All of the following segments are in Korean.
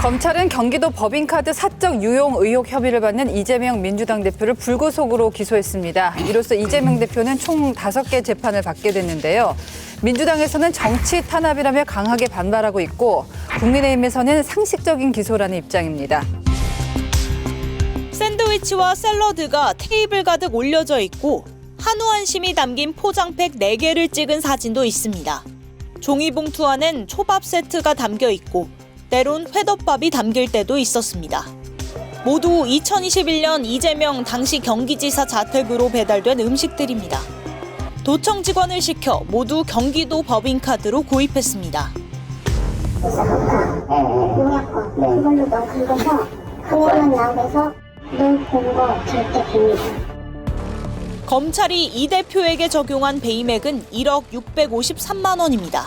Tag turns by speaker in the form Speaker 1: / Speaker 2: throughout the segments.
Speaker 1: 검찰은 경기도 법인카드 사적 유용 의혹 혐의를 받는 이재명 민주당 대표를 불구속으로 기소했습니다. 이로써 이재명 대표는 총 5개 재판을 받게 됐는데요. 민주당에서는 정치 탄압이라며 강하게 반발하고 있고 국민의힘에서는 상식적인 기소라는 입장입니다.
Speaker 2: 샌드위치와 샐러드가 테이블 가득 올려져 있고 한우 안심이 담긴 포장팩 4개를 찍은 사진도 있습니다. 종이봉투 안엔 초밥 세트가 담겨 있고 때론 회덮밥이 담길 때도 있었습니다. 모두 2021년 이재명 당시 경기지사 자택으로 배달된 음식들입니다. 도청 직원을 시켜 모두 경기도 법인카드로 구입했습니다.
Speaker 3: 농약과 그걸로 넣어 긁어서 그걸만 나오면서 눈 본 거 절대 비밀이야.
Speaker 2: 검찰이 이 대표에게 적용한 배임액은 1억 653만 원입니다.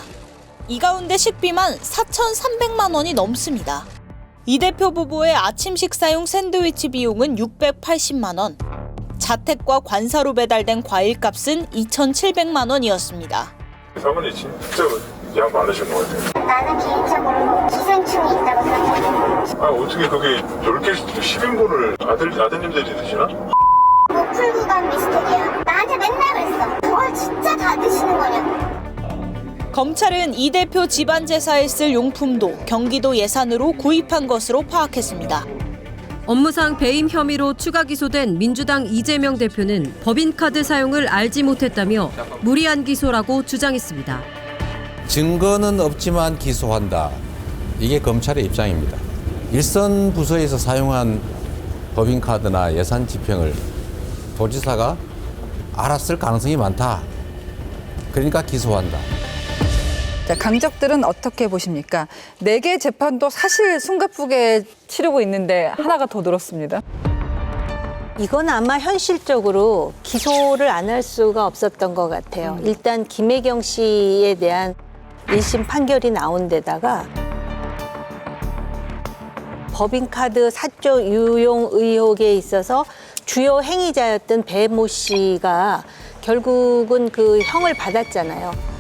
Speaker 2: 이 가운데 식비만 4,300만 원이 넘습니다. 이 대표 부부의 아침 식사용 샌드위치 비용은 680만 원, 자택과 관사로 배달된 과일값은 2,700만 원이었습니다.
Speaker 4: 사모님 진짜 양 많으신 것 같아요.
Speaker 3: 나는 개인적으로 기생충이 있다고 생각해.
Speaker 4: 아 어떻게 그게 10개 10인분을 아드님들이 드시나?
Speaker 3: 뭐 풀구간 미스테리야. 나한테 맨날 그랬어. 그걸 진짜 다 드시는 거냐고.
Speaker 2: 검찰은 이 대표 집안 제사에 쓸 용품도 경기도 예산으로 구입한 것으로 파악했습니다.
Speaker 5: 업무상 배임 혐의로 추가 기소된 민주당 이재명 대표는 법인카드 사용을 알지 못했다며 무리한 기소라고 주장했습니다.
Speaker 6: 증거는 없지만 기소한다. 이게 검찰의 입장입니다. 일선 부서에서 사용한 법인카드나 예산 집행을 도지사가 알았을 가능성이 많다. 그러니까 기소한다.
Speaker 1: 자, 강적들은 어떻게 보십니까? 4개 재판도 사실 숨가쁘게 치르고 있는데 하나가 더 늘었습니다.
Speaker 7: 이건 아마 현실적으로 기소를 안 할 수가 없었던 것 같아요. 일단 김혜경 씨에 대한 1심 판결이 나온 데다가 법인카드 사적 유용 의혹에 있어서 주요 행위자였던 배모 씨가 결국은 그 형을 받았잖아요.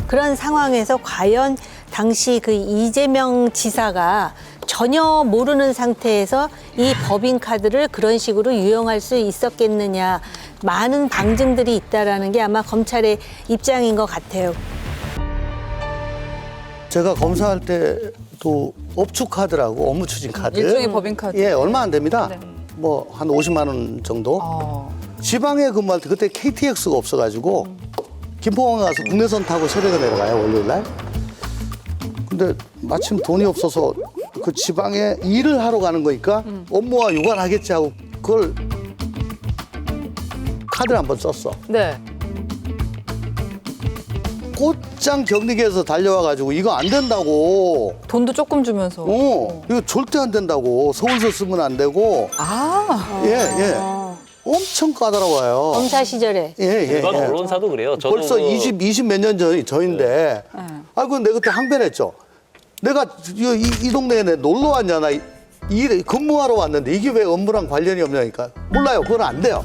Speaker 7: 그런 상황에서 과연 당시 그 이재명 지사가 전혀 모르는 상태에서 이 법인카드를 그런 식으로 유용할 수 있었겠느냐. 많은 방증들이 있다라는 게 아마 검찰의 입장인 것 같아요.
Speaker 8: 제가 검사할 때도 업추카드라고 업무추진카드.
Speaker 1: 일종의 법인카드.
Speaker 8: 예, 얼마 안 됩니다.
Speaker 1: 네.
Speaker 8: 뭐 한 50만 원 정도. 지방에 근무할 때 그때 KTX가 없어가지고 김포공항 가서 국내선 타고 새벽에 내려가요, 월요일 날. 근데 마침 돈이 없어서 그 지방에 일을 하러 가는 거니까 업무와 유관하겠지 하고 그걸 카드를 한번 썼어.
Speaker 1: 네.
Speaker 8: 곧장 경리계에서 달려와가지고 이거 안 된다고.
Speaker 1: 돈도 조금 주면서.
Speaker 8: 이거 절대 안 된다고. 서울서 쓰면 안 되고. 예. 엄청 까다로워요.
Speaker 7: 검사 시절에.
Speaker 8: 예.
Speaker 9: 일반 언론사도 그래요. 저도
Speaker 8: 벌써 20 몇 년 전인데. 아이고, 내가 그때 항변했죠. 내가 이 동네에 놀러 왔냐, 나 근무하러 왔는데 이게 왜 업무랑 관련이 없냐니까. 몰라요. 그건 안 돼요.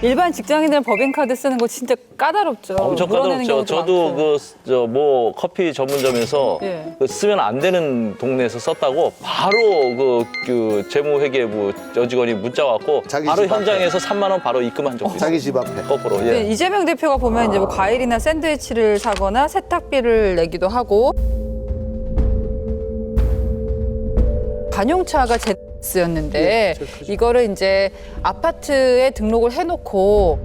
Speaker 1: 일반 직장인들은 법인카드 쓰는 거 진짜 까다롭죠.
Speaker 9: 엄청
Speaker 1: 물어내는
Speaker 9: 까다롭죠.
Speaker 1: 경우도
Speaker 9: 저도
Speaker 1: 많고.
Speaker 9: 커피 전문점에서
Speaker 1: 예.
Speaker 9: 쓰면 안 되는 동네에서 썼다고 바로 그 재무회계부 여직원이 문자 왔고
Speaker 8: 자기
Speaker 9: 바로
Speaker 8: 집 앞에.
Speaker 9: 현장에서 3만 원 바로 입금한 적도 있어요.
Speaker 8: 자기 집 앞에.
Speaker 9: 거꾸로. 예.
Speaker 1: 근데 이재명 대표가 보면 이제 뭐 과일이나 샌드위치를 사거나 세탁비를 내기도 하고 관용차가 제스였는데 이거를 이제 아파트에 등록을 해놓고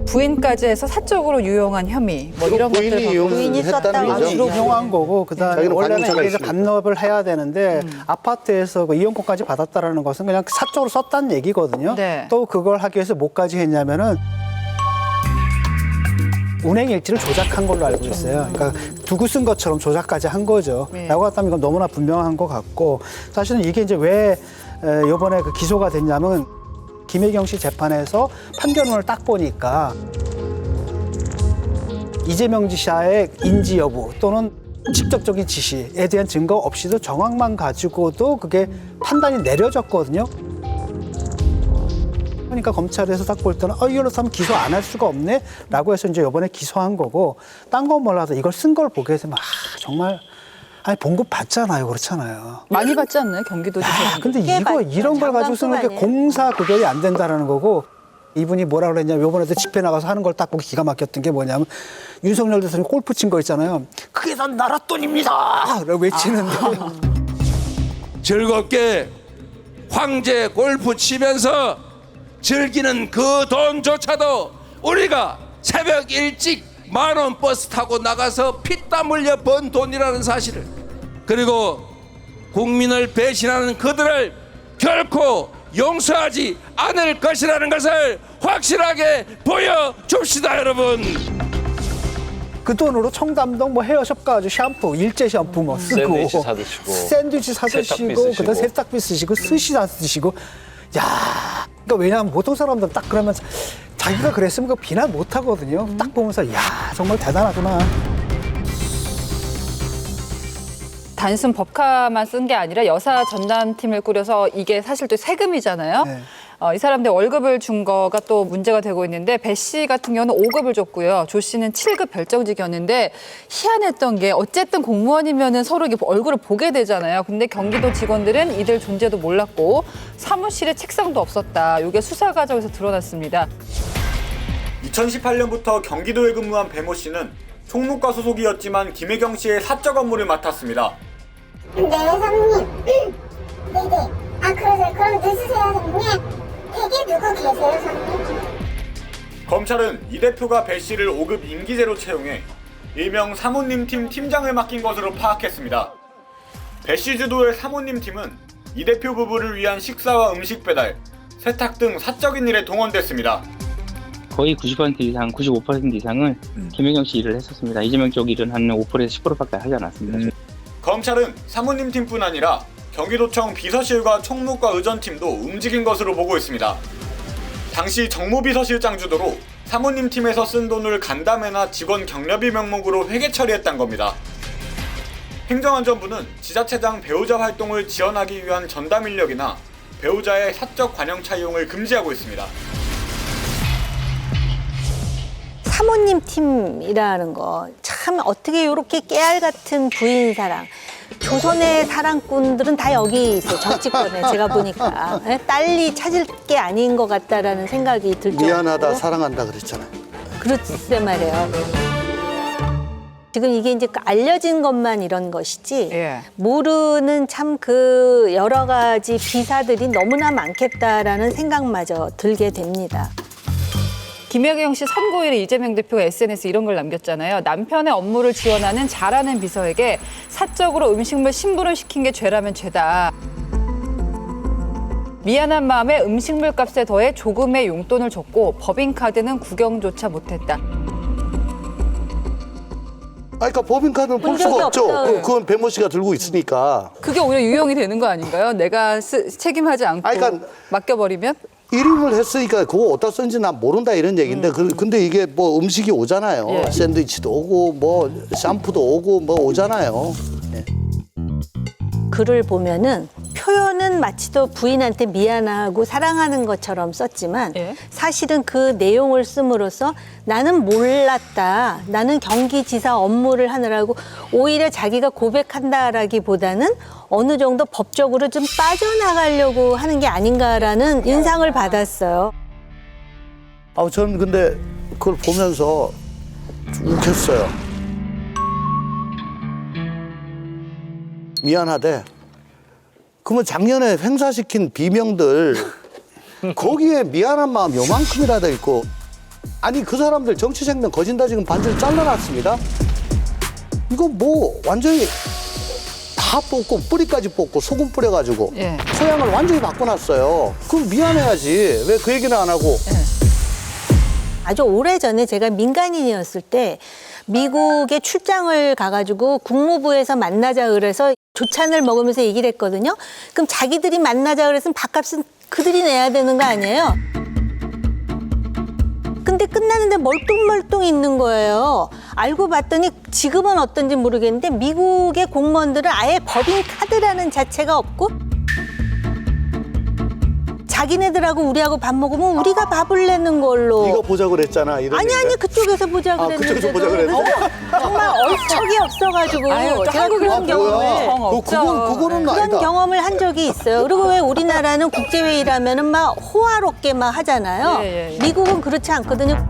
Speaker 1: 부인까지 해서 사적으로 유용한 혐의 뭐 이런 것들
Speaker 8: 부인이 이용했다는 거죠.
Speaker 10: 주로 이용한 거고 그다음에
Speaker 8: 자기는
Speaker 10: 원래는
Speaker 8: 관용차가
Speaker 10: 여기서
Speaker 8: 있으니까.
Speaker 10: 반납을 해야 되는데 아파트에서 그 이용권까지 받았다라는 것은 그냥 사적으로 썼다는 얘기거든요.
Speaker 1: 네.
Speaker 10: 또 그걸 하기 위해서 뭐까지 했냐면은 운행 일지를 조작한 걸로 알고 있어요. 그러니까 두고 쓴 것처럼 조작까지 한 거죠.
Speaker 1: 네.
Speaker 10: 라고 했다면 이건 너무나 분명한 것 같고 사실은 이게 이제 왜 이번에 그 기소가 됐냐면 김혜경 씨 재판에서 판결문을 딱 보니까 이재명 지사의 인지 여부 또는 직접적인 지시에 대한 증거 없이도 정황만 가지고도 그게 판단이 내려졌거든요. 그러니까 검찰에서 딱 볼 때는 이걸로 하면 기소 안 할 수가 없네 라고 해서 이제 이번에 기소한 거고 딴 건 몰라도 이걸 쓴 걸 보게 되면 정말 아니 봉급 받잖아요. 그렇잖아요.
Speaker 1: 많이 받지 않나요? 경기도지사.
Speaker 10: 근데
Speaker 7: 받죠.
Speaker 10: 이런 걸 가지고 쓰는 게
Speaker 7: 장관급만에.
Speaker 10: 공사 구별이 안 된다라는 거고 이분이 뭐라 그랬냐면 이번에도 집회 나가서 하는 걸 딱 보고 기가 막혔던 게 뭐냐면 윤석열 대통령이 골프 친 거 있잖아요. 그게 다 나라 돈입니다. 라고 외치는데
Speaker 11: 즐겁게 황제 골프 치면서 즐기는 그 돈조차도 우리가 새벽 일찍 10,000원 버스 타고 나가서 피땀 흘려 번 돈이라는 사실을, 그리고 국민을 배신하는 그들을 결코 용서하지 않을 것이라는 것을 확실하게 보여줍시다, 여러분.
Speaker 10: 그 돈으로 청담동 뭐 헤어숍 가가지고 샴푸, 일제 샴푸 뭐 쓰고
Speaker 9: 샌드위치 사드시고,
Speaker 10: 샌드위치 사드시고
Speaker 9: 세탁비
Speaker 10: 그다음
Speaker 9: 쓰시고.
Speaker 10: 세탁비 쓰시고 스시 다 쓰시고 야 그러니까 왜냐하면 보통 사람들은 딱 그러면 자기가 그랬으면 그 비난 못 하거든요. 딱 보면서 야 정말 대단하구나.
Speaker 1: 단순 법카만 쓴 게 아니라 여사 전담팀을 꾸려서 이게 사실 또 세금이잖아요.
Speaker 10: 네.
Speaker 1: 이 사람들 월급을 준 거가 또 문제가 되고 있는데 배 씨 같은 경우는 5급을 줬고요. 조 씨는 7급 별정직이었는데 희한했던 게 어쨌든 공무원이면은 서로 이게 얼굴을 보게 되잖아요. 근데 경기도 직원들은 이들 존재도 몰랐고 사무실에 책상도 없었다. 이게 수사 과정에서 드러났습니다.
Speaker 12: 2018년부터 경기도에 근무한 배모 씨는 총무과 소속이었지만 김혜경 씨의 사적 업무를 맡았습니다.
Speaker 3: 네, 사모님. 네네. 그러세요. 그럼 늦으세요, 사모님. 댁에 누구 계세요, 사모님?
Speaker 12: 검찰은 이 대표가 배 씨를 5급 임기제로 채용해 일명 사모님 팀 팀장을 맡긴 것으로 파악했습니다. 배 씨 주도의 사모님 팀은 이 대표 부부를 위한 식사와 음식 배달, 세탁 등 사적인 일에 동원됐습니다.
Speaker 13: 거의 90% 이상, 95% 이상은 김혜경 씨 일을 했었습니다. 이재명 쪽 일은 한 5%에서 10%밖에 하지 않았습니다.
Speaker 12: 검찰은 사모님 팀뿐 아니라 경기도청 비서실과 총무과 의전팀도 움직인 것으로 보고 있습니다. 당시 정무비서실장 주도로 사모님 팀에서 쓴 돈을 간담회나 직원 격려비 명목으로 회계 처리했단 겁니다. 행정안전부는 지자체장 배우자 활동을 지원하기 위한 전담 인력이나 배우자의 사적 관용차 이용을 금지하고 있습니다.
Speaker 7: 사모님 팀이라는 거 참 어떻게 이렇게 깨알 같은 부인 사랑. 조선의 사랑꾼들은 다 여기 있어요. 정치권에 제가 보니까 딸리 찾을 게 아닌 것 같다라는 생각이 들 정도로.
Speaker 8: 미안하다, 사랑한다 그랬잖아요.
Speaker 7: 글쎄 말이에요. 지금 이게 이제 알려진 것만 이런 것이지
Speaker 1: 예.
Speaker 7: 모르는 참 그 여러 가지 기사들이 너무나 많겠다라는 생각마저 들게 됩니다.
Speaker 1: 김혜경 씨 선고일에 이재명 대표가 SNS에 이런 걸 남겼잖아요. 남편의 업무를 지원하는 잘하는 비서에게 사적으로 음식물 심부름 시킨 게 죄라면 죄다. 미안한 마음에 음식물 값에 더해 조금의 용돈을 줬고 법인카드는 구경조차 못했다.
Speaker 8: 그러니까 법인카드는 볼 수가 없죠. 그건 배모 씨가 들고 있으니까.
Speaker 1: 그게 오히려 유용이 되는 거 아닌가요? 내가 책임하지 않고
Speaker 8: 그러니까
Speaker 1: 맡겨버리면?
Speaker 8: 일임을 했으니까 그거 어디다 쓴지 난 모른다 이런 얘기인데 근데 이게 뭐 음식이 오잖아요.
Speaker 1: 예.
Speaker 8: 샌드위치도 오고 뭐 샴푸도 오고 뭐 오잖아요. 예.
Speaker 7: 글을 보면은 표현은 마치도 부인한테 미안하고 사랑하는 것처럼 썼지만
Speaker 1: 예.
Speaker 7: 사실은 그 내용을 씀으로써 나는 몰랐다. 나는 경기지사 업무를 하느라고 오히려 자기가 고백한다라기보다는 어느 정도 법적으로 좀 빠져나가려고 하는 게 아닌가라는 인상을 받았어요.
Speaker 8: 저는 근데 그걸 보면서 좀 웃겼어요. 미안하대. 그러면 작년에 행사시킨 비명들 거기에 미안한 마음 요만큼이라도 있고 아니 그 사람들 정치 생명 거진다 지금 반절 잘라놨습니다. 이거 뭐 완전히 다 뽑고 뿌리까지 뽑고 소금 뿌려가지고
Speaker 1: 예.
Speaker 8: 소양을 완전히 바꿔놨어요. 그럼 미안해야지. 왜 그 얘기는 안 하고.
Speaker 7: 아주 오래전에 제가 민간인이었을 때 미국에 출장을 가가지고 국무부에서 만나자 그래서 조찬을 먹으면서 얘기를 했거든요. 그럼 자기들이 만나자 그랬으면 밥값은 그들이 내야 되는 거 아니에요? 근데 끝났는데 멀뚱멀뚱 있는 거예요. 알고 봤더니 지금은 어떤지 모르겠는데 미국의 공무원들은 아예 법인 카드라는 자체가 없고 자기네들하고 우리하고 밥 먹으면 우리가 밥을 내는 걸로.
Speaker 8: 이거 보자고 그랬잖아.
Speaker 7: 아니 그쪽에서 보자 그랬는데.
Speaker 8: 그쪽에서 보자 그랬는데.
Speaker 7: 정말 얼척이 없어가지고
Speaker 1: 아유, 또
Speaker 7: 제가
Speaker 1: 한국에서
Speaker 7: 그런 경험을
Speaker 8: 그거는
Speaker 7: 그런
Speaker 8: 아니다.
Speaker 7: 경험을 한 적이 있어요. 그리고 왜 우리나라는 국제회의라면은 막 호화롭게 막 하잖아요.
Speaker 1: 예.
Speaker 7: 미국은 그렇지 않거든요.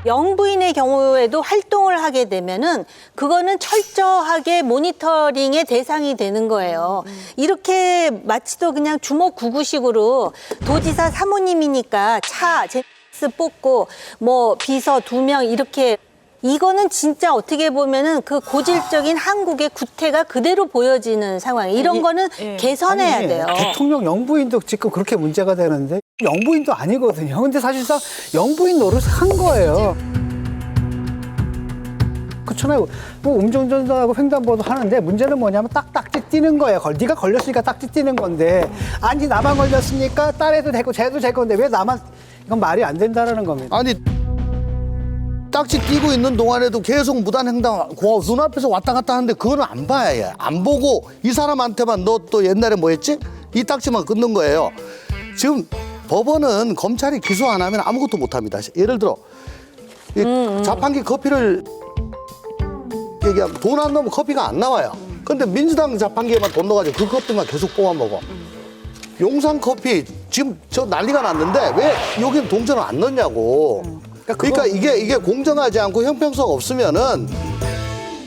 Speaker 7: 영부인의 경우에도 활동을 하게 되면은 그거는 철저하게 모니터링의 대상이 되는 거예요. 이렇게 마치도 그냥 주먹구구식으로 도지사 사모님이니까 차, 제스 뽑고 뭐 비서 2명 이렇게 이거는 진짜 어떻게 보면은 그 고질적인 한국의 구태가 그대로 보여지는 상황. 이런 거는 개선해야
Speaker 10: 아니,
Speaker 7: 돼요.
Speaker 10: 대통령 영부인도 지금 그렇게 문제가 되는데 영부인도 아니거든요. 근데 사실상 영부인 노릇을 한 거예요. 그렇잖아요. 뭐 음주운전하고 횡단보도 하는데 문제는 뭐냐면 딱지 띄는 거예요. 네가 걸렸으니까 딱지 띄는 건데 아니 나만 걸렸으니까 딸애도 되고 쟤도 될 건데 왜 나만 이건 말이 안 된다라는 겁니다.
Speaker 8: 아니 딱지 띄고 있는 동안에도 계속 무단횡단 눈앞에서 왔다 갔다 하는데 그거는 안 봐야 해. 안 보고 이 사람한테만 너 또 옛날에 뭐 했지? 이 딱지만 끊는 거예요. 지금 법원은 검찰이 기소 안 하면 아무것도 못 합니다. 예를 들어 이 자판기 커피를 얘기하면 돈 안 넣으면 커피가 안 나와요. 근데 민주당 자판기에만 돈 넣어가지고 그 커피만 계속 뽑아 먹어. 용산 커피 지금 저 난리가 났는데 왜 여기는 동전을 안 넣냐고. 그러니까 이게 공정하지 않고 형평성 없으면은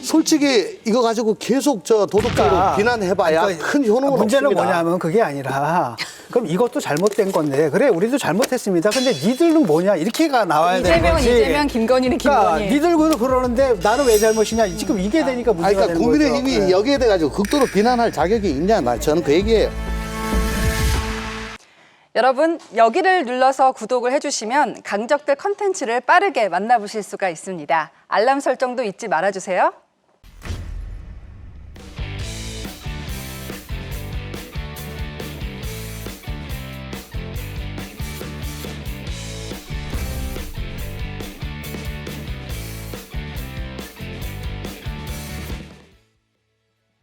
Speaker 8: 솔직히 이거 가지고 계속 저 도덕적으로 비난해봐야 큰 효능은
Speaker 10: 문제는
Speaker 8: 없습니다.
Speaker 10: 뭐냐면 그게 아니라 그럼 이것도 잘못된 건데 그래 우리도 잘못했습니다. 근데 니들은 뭐냐 이렇게가 나와야 되는 거지.
Speaker 1: 이재명, 김건희는
Speaker 10: 그러니까
Speaker 1: 김건희.
Speaker 10: 니들 그러는데 나는 왜 잘못이냐 지금 이게 되니까 문제가
Speaker 8: 그러니까
Speaker 10: 되는 거죠.
Speaker 8: 국민의힘이 여기에 대해 가지고 극도로 비난할 자격이 있냐 저는 그 얘기예요.
Speaker 1: 여러분, 여기를 눌러서 구독을 해주시면 강적들 컨텐츠를 빠르게 만나보실 수가 있습니다. 알람 설정도 잊지 말아주세요.